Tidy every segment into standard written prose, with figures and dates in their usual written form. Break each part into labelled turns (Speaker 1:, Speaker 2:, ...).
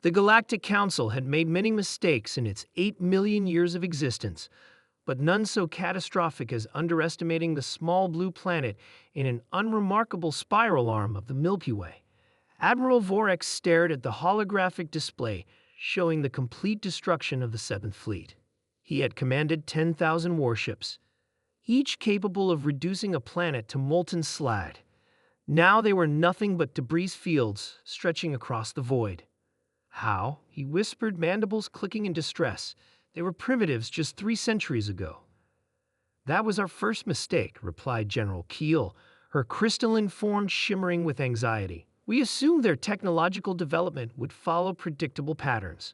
Speaker 1: The Galactic Council had made many mistakes in its 8 million years of existence, but none so catastrophic as underestimating the small blue planet in an unremarkable spiral arm of the Milky Way. Admiral Vorex stared at the holographic display showing the complete destruction of the Seventh Fleet. He had commanded 10,000 warships, each capable of reducing a planet to molten slag. Now they were nothing but debris fields stretching across the void. How? He whispered, mandibles clicking in distress. They were primitives just 3 centuries ago. That was our first mistake, replied General Keel, her crystalline form shimmering with anxiety. We assumed their technological development would follow predictable patterns.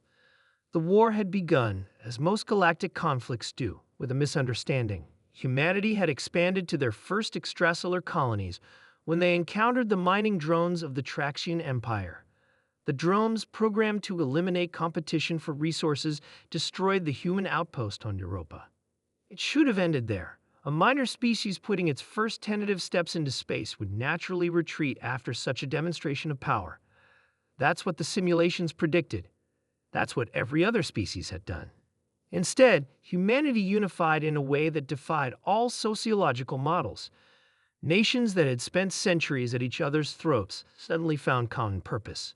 Speaker 1: The war had begun, as most galactic conflicts do, with a misunderstanding. Humanity had expanded to their first extrasolar colonies when they encountered the mining drones of the Traxian Empire. The drones, programmed to eliminate competition for resources, destroyed the human outpost on Europa. It should have ended there. A minor species putting its first tentative steps into space would naturally retreat after such a demonstration of power. That's what the simulations predicted. That's what every other species had done. Instead, humanity unified in a way that defied all sociological models. Nations that had spent centuries at each other's throats suddenly found common purpose.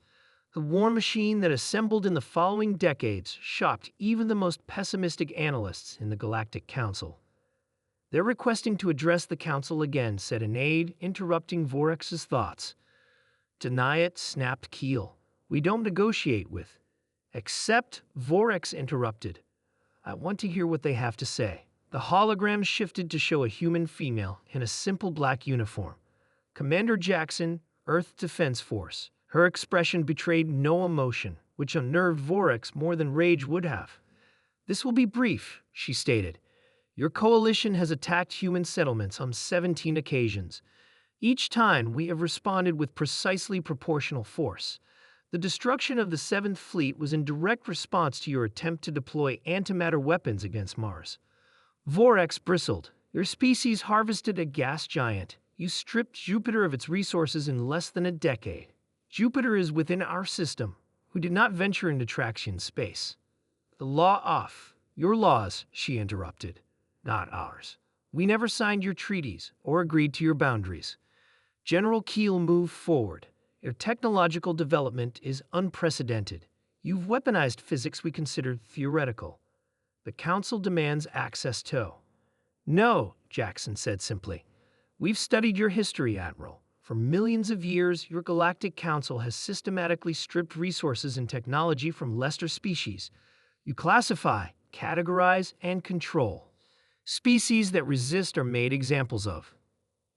Speaker 1: The war machine that assembled in the following decades shocked even the most pessimistic analysts in the Galactic Council. They're requesting to address the Council again, said an aide, interrupting Vorex's thoughts. Deny it, snapped Keel. We don't negotiate with. Except, Vorex interrupted. I want to hear what they have to say. The hologram shifted to show a human female in a simple black uniform. Commander Jackson, Earth Defense Force. Her expression betrayed no emotion, which unnerved Vorex more than rage would have. This will be brief, she stated. Your coalition has attacked human settlements on 17 occasions. Each time, we have responded with precisely proportional force. The destruction of the Seventh Fleet was in direct response to your attempt to deploy antimatter weapons against Mars. Vorex bristled. Your species harvested a gas giant. You stripped Jupiter of its resources in less than a decade. Jupiter is within our system, who did not venture into Traxian space. The law off. Your laws, she interrupted. Not ours. We never signed your treaties or agreed to your boundaries. General Keel moved forward. Your technological development is unprecedented. You've weaponized physics we considered theoretical. The Council demands access to. No, Jackson said simply. We've studied your history, Admiral. For millions of years, your Galactic Council has systematically stripped resources and technology from lesser species. You classify, categorize, and control. Species that resist are made examples of.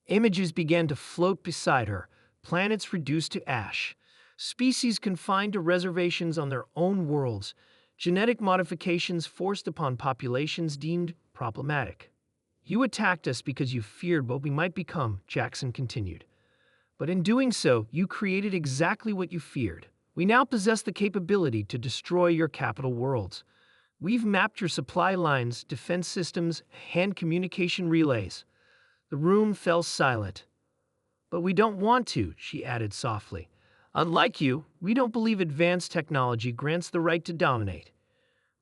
Speaker 1: Images began to float beside her, planets reduced to ash, species confined to reservations on their own worlds, genetic modifications forced upon populations deemed problematic. You attacked us because you feared what we might become, Jackson continued. But in doing so, you created exactly what you feared. We now possess the capability to destroy your capital worlds. We've mapped your supply lines, defense systems, and communication relays. The room fell silent. But we don't want to, she added softly. Unlike you, we don't believe advanced technology grants the right to dominate.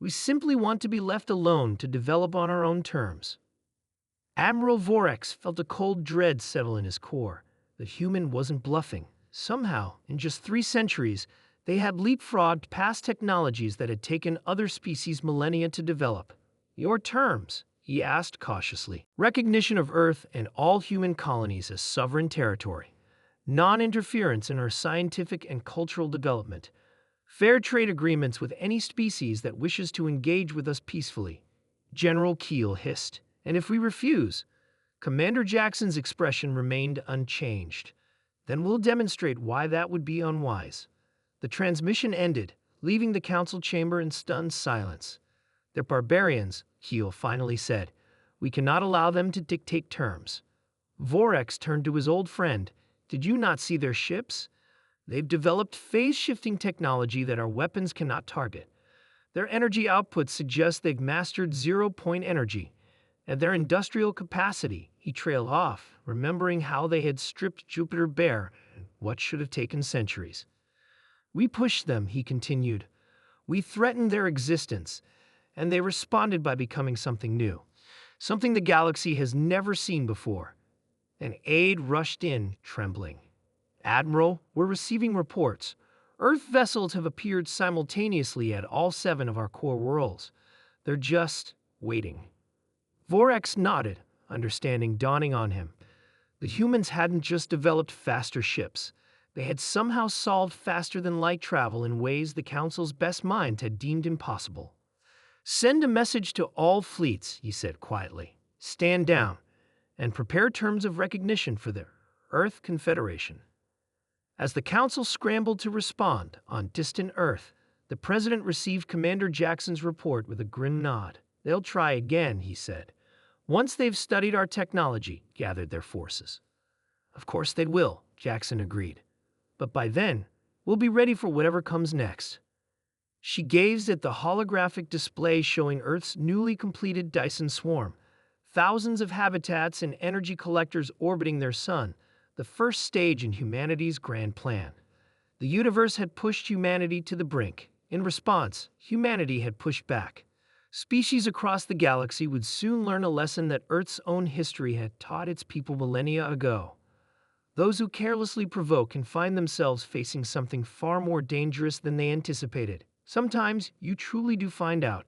Speaker 1: We simply want to be left alone to develop on our own terms. Admiral Vorex felt a cold dread settle in his core. The human wasn't bluffing. Somehow, in just 3 centuries, they had leapfrogged past technologies that had taken other species millennia to develop. Your terms, he asked cautiously. Recognition of Earth and all human colonies as sovereign territory. Non-interference in our scientific and cultural development. Fair trade agreements with any species that wishes to engage with us peacefully. General Keel hissed. And if we refuse? Commander Jackson's expression remained unchanged. Then we'll demonstrate why that would be unwise. The transmission ended, leaving the council chamber in stunned silence. They're barbarians, Keel finally said. We cannot allow them to dictate terms. Vorex turned to his old friend. Did you not see their ships? They've developed phase-shifting technology that our weapons cannot target. Their energy output suggests they've mastered zero-point energy. And their industrial capacity, he trailed off, remembering how they had stripped Jupiter bare, what should have taken centuries. We pushed them, he continued. We threatened their existence, and they responded by becoming something new, something the galaxy has never seen before. An aide rushed in, trembling. Admiral, we're receiving reports. Earth vessels have appeared simultaneously at all 7 of our core worlds. They're just waiting. Vorax nodded, understanding dawning on him. The humans hadn't just developed faster ships. They had somehow solved faster-than-light travel in ways the Council's best minds had deemed impossible. Send a message to all fleets, he said quietly. Stand down, and prepare terms of recognition for the Earth Confederation. As the Council scrambled to respond on distant Earth, the President received Commander Jackson's report with a grim nod. They'll try again, he said. Once they've studied our technology, gathered their forces. Of course they will, Jackson agreed. But by then, we'll be ready for whatever comes next. She gazed at the holographic display showing Earth's newly completed Dyson swarm, thousands of habitats and energy collectors orbiting their sun, the first stage in humanity's grand plan. The universe had pushed humanity to the brink. In response, humanity had pushed back. Species across the galaxy would soon learn a lesson that Earth's own history had taught its people millennia ago. Those who carelessly provoke can find themselves facing something far more dangerous than they anticipated. Sometimes you truly do find out